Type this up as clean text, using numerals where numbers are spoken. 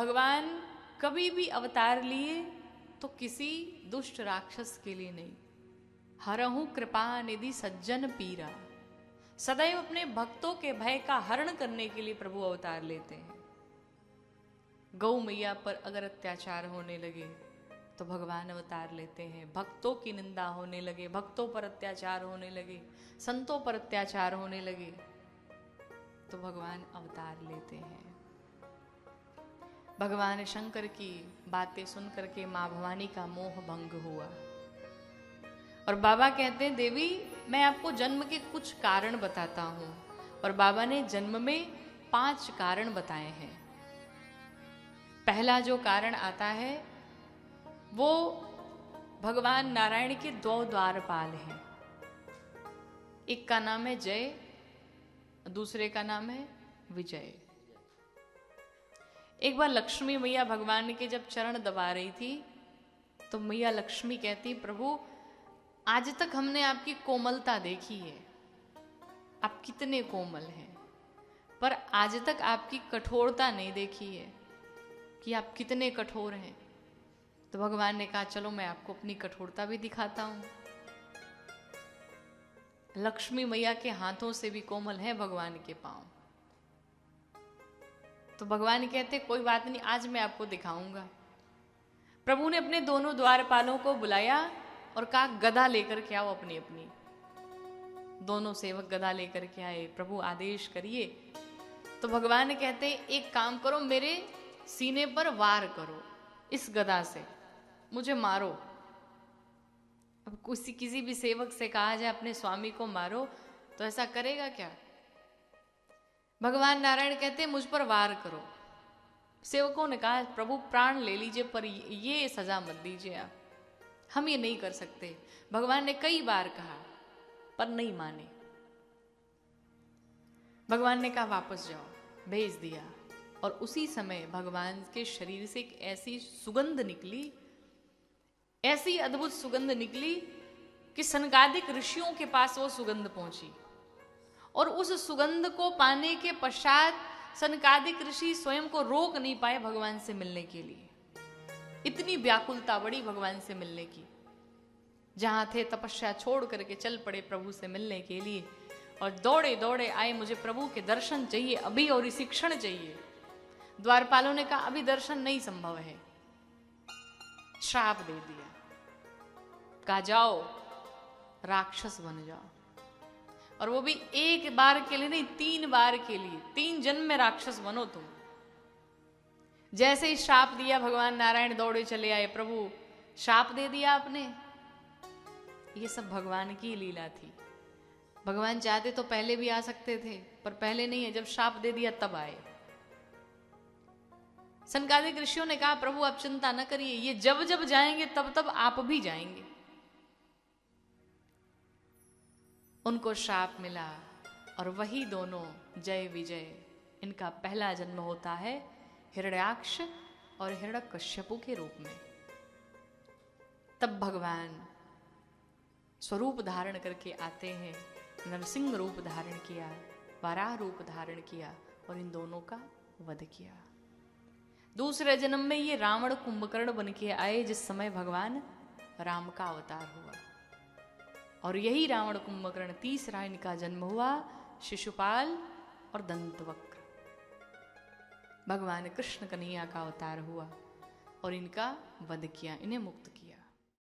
भगवान कभी भी अवतार लिए तो किसी दुष्ट राक्षस के लिए नहीं। हरहु कृपा निधि सज्जन पीरा, सदैव अपने भक्तों के भय का हरण करने के लिए प्रभु अवतार लेते हैं। गौ मैया पर अगर अत्याचार होने लगे तो भगवान अवतार लेते हैं। भक्तों की निंदा होने लगे, भक्तों पर अत्याचार होने लगे, संतों पर अत्याचार होने लगे तो भगवान अवतार लेते हैं। भगवान शंकर की बातें सुन करके माँ भवानी का मोह भंग हुआ और बाबा कहते हैं देवी मैं आपको जन्म के कुछ कारण बताता हूं। और बाबा ने जन्म में 5 कारण बताए हैं। पहला जो कारण आता है वो भगवान नारायण के 2 द्वारपाल हैं। एक का नाम है जय, दूसरे का नाम है विजय। एक बार लक्ष्मी मैया भगवान के जब चरण दबा रही थी तो मैया लक्ष्मी कहती प्रभु आज तक हमने आपकी कोमलता देखी है, आप कितने कोमल हैं, पर आज तक आपकी कठोरता नहीं देखी है कि आप कितने कठोर हैं। तो भगवान ने कहा चलो मैं आपको अपनी कठोरता भी दिखाता हूं। लक्ष्मी मैया के हाथों से भी कोमल है भगवान के पांव। तो भगवान कहते कोई बात नहीं, आज मैं आपको दिखाऊंगा। प्रभु ने अपने दोनों द्वारपालों को बुलाया और कहा गदा लेकर के आओ अपनी अपनी। दोनों सेवक गदा लेकर के आए। प्रभु आदेश करिए। तो भगवान कहते एक काम करो, मेरे सीने पर वार करो इस गदा से, मुझे मारो। अब किसी भी सेवक से कहा जाए अपने स्वामी को मारो तो ऐसा करेगा क्या? भगवान नारायण कहते मुझ पर वार करो। सेवकों ने कहा प्रभु प्राण ले लीजिए पर ये सजा मत दीजिए, आप हम ये नहीं कर सकते। भगवान ने कई बार कहा पर नहीं माने। भगवान ने कहा वापस जाओ, भेज दिया। और उसी समय भगवान के शरीर से एक ऐसी सुगंध निकली, ऐसी अद्भुत सुगंध निकली कि सनकादिक ऋषियों के पास वो सुगंध पहुंची। और उस सुगंध को पाने के पश्चात सनकादिक ऋषि स्वयं को रोक नहीं पाए भगवान से मिलने के लिए। इतनी व्याकुलता बढ़ी भगवान से मिलने की। जहां थे तपस्या छोड़ करके चल पड़े प्रभु से मिलने के लिए और दौड़े दौड़े आए, मुझे प्रभु के दर्शन चाहिए अभी और इसी क्षण चाहिए। द्वारपालों ने कहा अभी दर्शन नहीं संभव है, श्राप दे दिया। कहा जाओ राक्षस बन जाओ, और वो भी एक बार के लिए नहीं 3 बार के लिए, 3 जन्म में राक्षस बनो तुम। जैसे ही श्राप दिया भगवान नारायण दौड़े चले आए। प्रभु श्राप दे दिया आपने। ये सब भगवान की लीला थी। भगवान चाहते तो पहले भी आ सकते थे पर पहले नहीं है, जब श्राप दे दिया तब आए। सनकादिक ऋषियों ने कहा प्रभु आप चिंता न करिए, ये जब जब जाएंगे तब तब आप भी जाएंगे। उनको श्राप मिला और वही दोनों जय विजय, इनका पहला जन्म होता है हिरण्याक्ष और हिरण्यकश्यपु के रूप में। तब भगवान स्वरूप धारण करके आते हैं। नरसिंह रूप धारण किया, वराह रूप धारण किया और इन दोनों का वध किया। दूसरे जन्म में ये रावण कुंभकर्ण बन के आए जिस समय भगवान राम का अवतार हुआ। और यही रावण कुंभकर्ण तीसरा इनका जन्म हुआ शिशुपाल और दंतवक्र। भगवान कृष्ण कन्हैया का अवतार हुआ और इनका वध किया, इन्हें मुक्त किया।